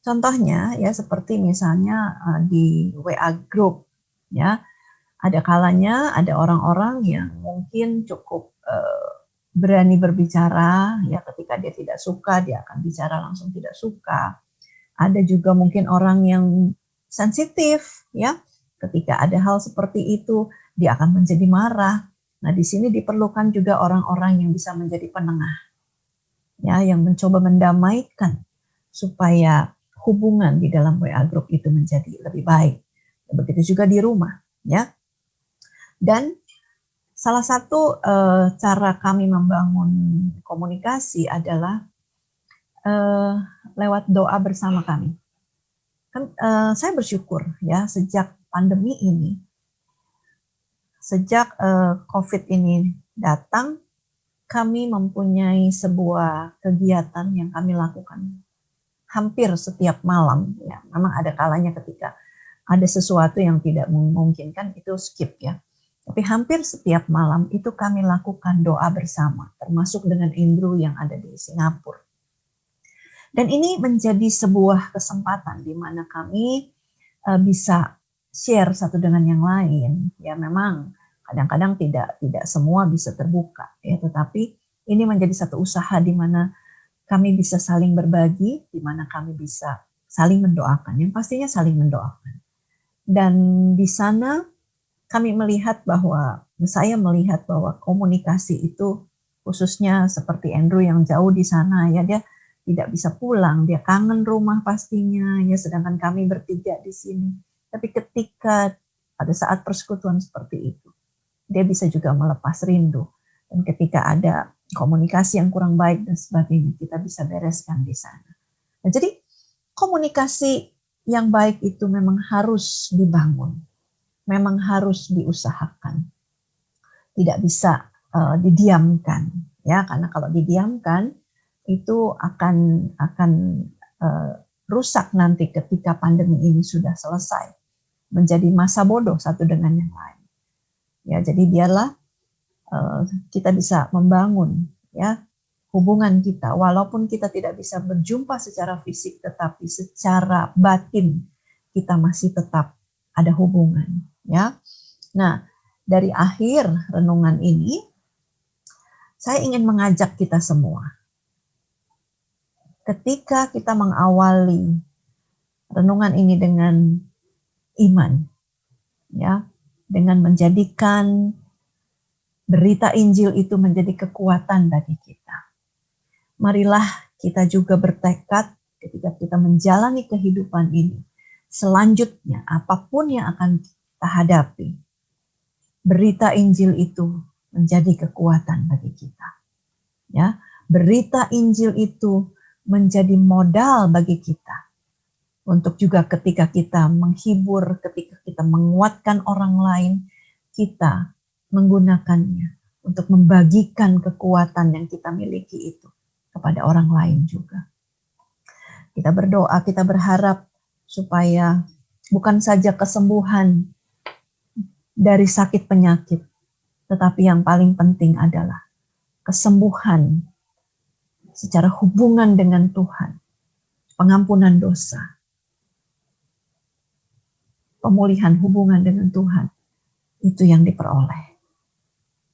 Contohnya ya seperti misalnya di WA group ya, ada kalanya ada orang-orang yang mungkin cukup berani berbicara ya, ketika dia tidak suka dia akan bicara langsung tidak suka. Ada juga mungkin orang yang sensitif ya, ketika ada hal seperti itu dia akan menjadi marah. Nah, di sini diperlukan juga orang-orang yang bisa menjadi penengah ya, yang mencoba mendamaikan supaya hubungan di dalam WA group itu menjadi lebih baik. Begitu juga di rumah ya. Dan salah satu cara kami membangun komunikasi adalah lewat doa bersama kami. Kan saya bersyukur ya, sejak pandemi ini, sejak COVID ini datang, kami mempunyai sebuah kegiatan yang kami lakukan hampir setiap malam ya. Memang ada kalanya ketika ada sesuatu yang tidak memungkinkan itu skip ya. Tapi hampir setiap malam itu kami lakukan doa bersama, termasuk dengan Andrew yang ada di Singapura. Dan ini menjadi sebuah kesempatan di mana kami bisa share satu dengan yang lain. Ya memang kadang-kadang tidak semua bisa terbuka ya, tetapi ini menjadi satu usaha di mana kami bisa saling berbagi, di mana kami bisa saling mendoakan. Yang pastinya saling mendoakan. Dan di sana saya melihat bahwa komunikasi itu, khususnya seperti Andrew yang jauh di sana ya, dia tidak bisa pulang, dia kangen rumah pastinya ya, sedangkan kami bertiga di sini. Tapi ketika pada saat persekutuan seperti itu, dia bisa juga melepas rindu. Dan ketika ada komunikasi yang kurang baik dan sebagainya, kita bisa bereskan di sana. Nah, jadi komunikasi yang baik itu memang harus dibangun, memang harus diusahakan, tidak bisa didiamkan, ya, karena kalau didiamkan itu akan rusak nanti ketika pandemi ini sudah selesai, menjadi masa bodoh satu dengan yang lain. Ya, jadi biarlah kita bisa membangun ya hubungan kita, walaupun kita tidak bisa berjumpa secara fisik, tetapi secara batin kita masih tetap ada hubungan ya. Nah, dari akhir renungan ini saya ingin mengajak kita semua, ketika kita mengawali renungan ini dengan iman ya, dengan menjadikan berita Injil itu menjadi kekuatan bagi kita. Marilah kita juga bertekad ketika kita menjalani kehidupan ini, selanjutnya apapun yang akan kita hadapi, berita Injil itu menjadi kekuatan bagi kita. Ya, berita Injil itu menjadi modal bagi kita untuk juga ketika kita menghibur, ketika kita menguatkan orang lain, kita menggunakannya untuk membagikan kekuatan yang kita miliki itu kepada orang lain juga. Kita berdoa, kita berharap supaya bukan saja kesembuhan dari sakit penyakit, tetapi yang paling penting adalah kesembuhan secara hubungan dengan Tuhan, pengampunan dosa, pemulihan hubungan dengan Tuhan, itu yang diperoleh.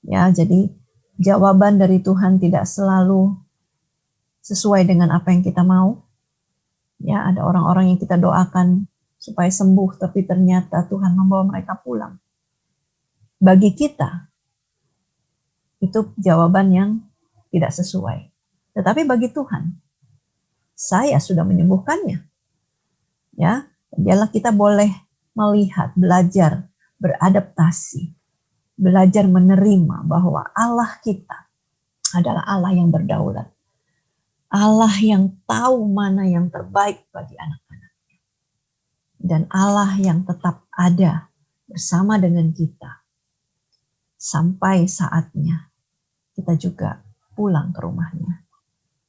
Ya, jadi jawaban dari Tuhan tidak selalu sesuai dengan apa yang kita mau. Ya, ada orang-orang yang kita doakan supaya sembuh, tapi ternyata Tuhan membawa mereka pulang. Bagi kita, itu jawaban yang tidak sesuai. Tetapi bagi Tuhan, saya sudah menyembuhkannya. Ya, biarlah kita boleh melihat, belajar, beradaptasi, belajar menerima bahwa Allah kita adalah Allah yang berdaulat. Allah yang tahu mana yang terbaik bagi anak-anaknya. Dan Allah yang tetap ada bersama dengan kita. Sampai saatnya kita juga pulang ke rumahnya.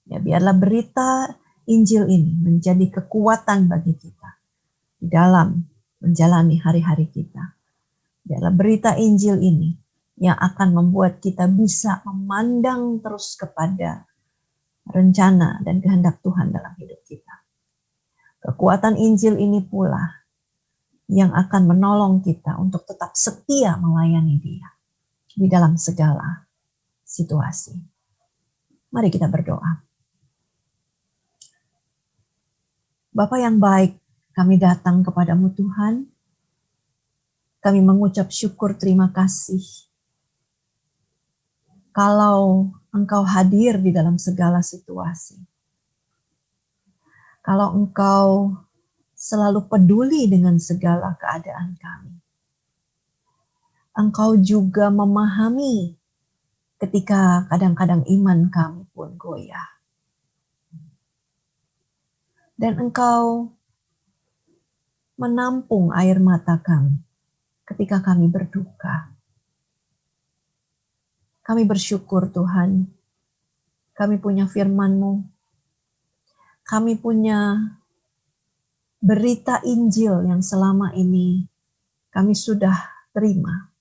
Ya, biarlah berita Injil ini menjadi kekuatan bagi kita di dalam menjalani hari-hari kita. Biarlah berita Injil ini yang akan membuat kita bisa memandang terus kepada rencana dan kehendak Tuhan dalam hidup kita. Kekuatan Injil ini pula yang akan menolong kita untuk tetap setia melayani Dia di dalam segala situasi. Mari kita berdoa. Bapa yang baik, kami datang kepadamu Tuhan. Kami mengucap syukur terima kasih. Kalau Engkau hadir di dalam segala situasi. Kalau Engkau selalu peduli dengan segala keadaan kami. Engkau juga memahami ketika kadang-kadang iman kami pun goyah. Dan Engkau menampung air mata kami ketika kami berduka. Kami bersyukur Tuhan, kami punya firman-Mu, kami punya berita Injil yang selama ini kami sudah terima,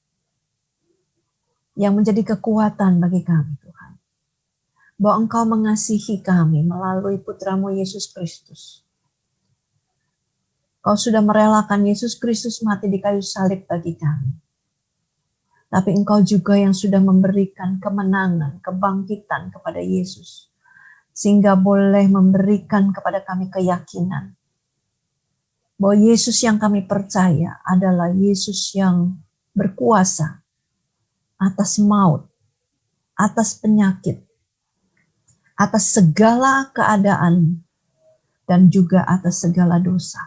yang menjadi kekuatan bagi kami Tuhan. Bahwa Engkau mengasihi kami melalui Putra-Mu Yesus Kristus. Kau sudah merelakan Yesus Kristus mati di kayu salib bagi kami. Tapi Engkau juga yang sudah memberikan kemenangan, kebangkitan kepada Yesus. Sehingga boleh memberikan kepada kami keyakinan bahwa Yesus yang kami percaya adalah Yesus yang berkuasa atas maut, atas penyakit, atas segala keadaan, dan juga atas segala dosa.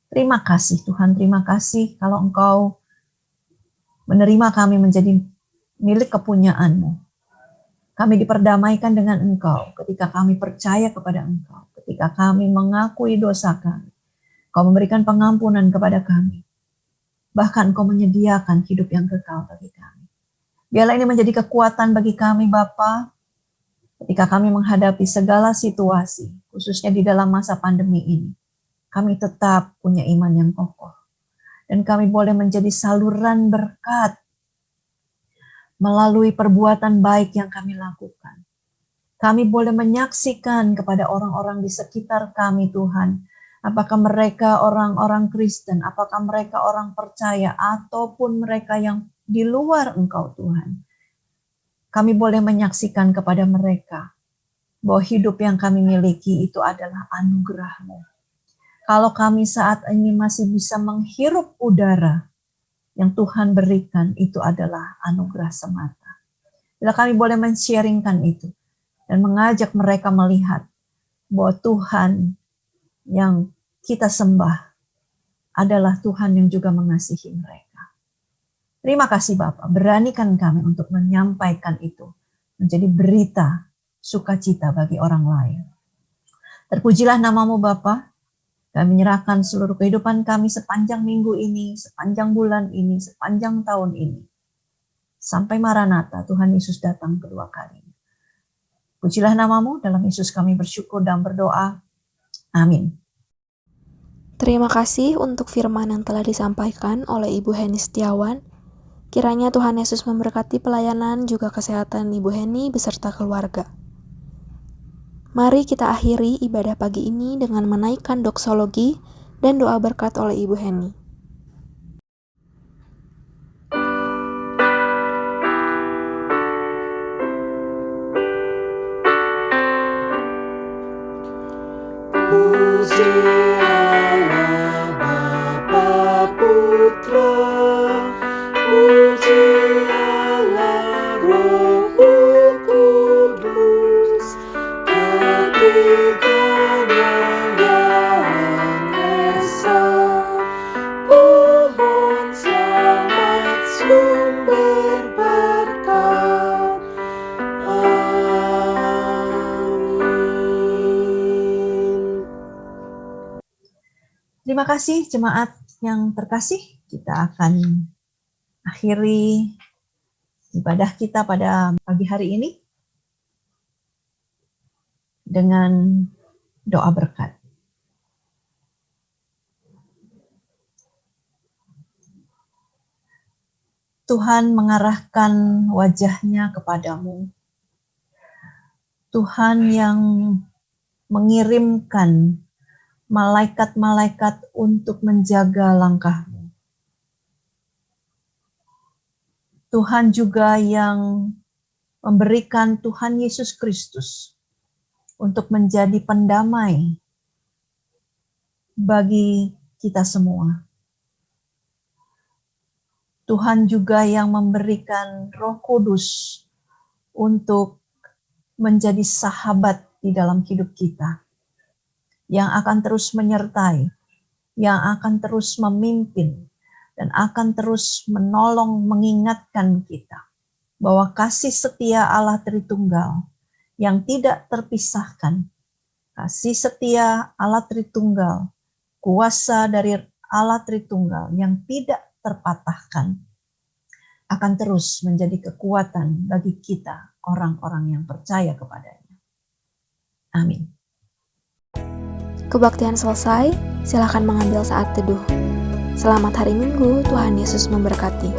Terima kasih Tuhan, terima kasih kalau Engkau menerima kami menjadi milik kepunyaan-Mu. Kami diperdamaikan dengan Engkau ketika kami percaya kepada Engkau, ketika kami mengakui dosa kami. Kau memberikan pengampunan kepada kami. Bahkan Kau menyediakan hidup yang kekal bagi kami. Biarlah ini menjadi kekuatan bagi kami Bapa, ketika kami menghadapi segala situasi, khususnya di dalam masa pandemi ini. Kami tetap punya iman yang kokoh. Dan kami boleh menjadi saluran berkat melalui perbuatan baik yang kami lakukan. Kami boleh menyaksikan kepada orang-orang di sekitar kami Tuhan, apakah mereka orang-orang Kristen, apakah mereka orang percaya, ataupun mereka yang di luar Engkau Tuhan. Kami boleh menyaksikan kepada mereka bahwa hidup yang kami miliki itu adalah anugerah-Mu. Kalau kami saat ini masih bisa menghirup udara yang Tuhan berikan, itu adalah anugerah semata. Bila kami boleh men-sharingkan itu dan mengajak mereka melihat bahwa Tuhan yang kita sembah adalah Tuhan yang juga mengasihi mereka. Terima kasih Bapak, beranikan kami untuk menyampaikan itu menjadi berita sukacita bagi orang lain. Terpujilah nama-Mu Bapak. Kami menyerahkan seluruh kehidupan kami sepanjang minggu ini, sepanjang bulan ini, sepanjang tahun ini. Sampai Maranatha, Tuhan Yesus datang kedua kalinya. Pujilah nama-Mu, dalam Yesus kami bersyukur dan berdoa. Amin. Terima kasih untuk firman yang telah disampaikan oleh Ibu Heni Setiawan. Kiranya Tuhan Yesus memberkati pelayanan juga kesehatan Ibu Heni beserta keluarga. Mari kita akhiri ibadah pagi ini dengan menaikkan doksologi dan doa berkat oleh Ibu Heni. Puji Allah Bapa Putra, puji Allah Roh Kudus, ketiganya yang esa. Pohon selamat sumber berkat. Amin. Terima kasih jemaat yang terkasih. Kita akan akhiri ibadah kita pada pagi hari ini dengan doa berkat. Tuhan mengarahkan wajahnya kepadamu. Tuhan yang mengirimkan malaikat-malaikat untuk menjaga langkahmu. Tuhan juga yang memberikan Tuhan Yesus Kristus untuk menjadi pendamai bagi kita semua. Tuhan juga yang memberikan Roh Kudus untuk menjadi sahabat di dalam hidup kita, yang akan terus menyertai, yang akan terus memimpin, dan akan terus menolong mengingatkan kita bahwa kasih setia Allah Tritunggal yang tidak terpisahkan, kasih setia Allah Tritunggal, kuasa dari Allah Tritunggal yang tidak terpatahkan, akan terus menjadi kekuatan bagi kita, orang-orang yang percaya kepadanya. Amin. Kebaktian selesai, silakan mengambil saat teduh. Selamat hari Minggu, Tuhan Yesus memberkati.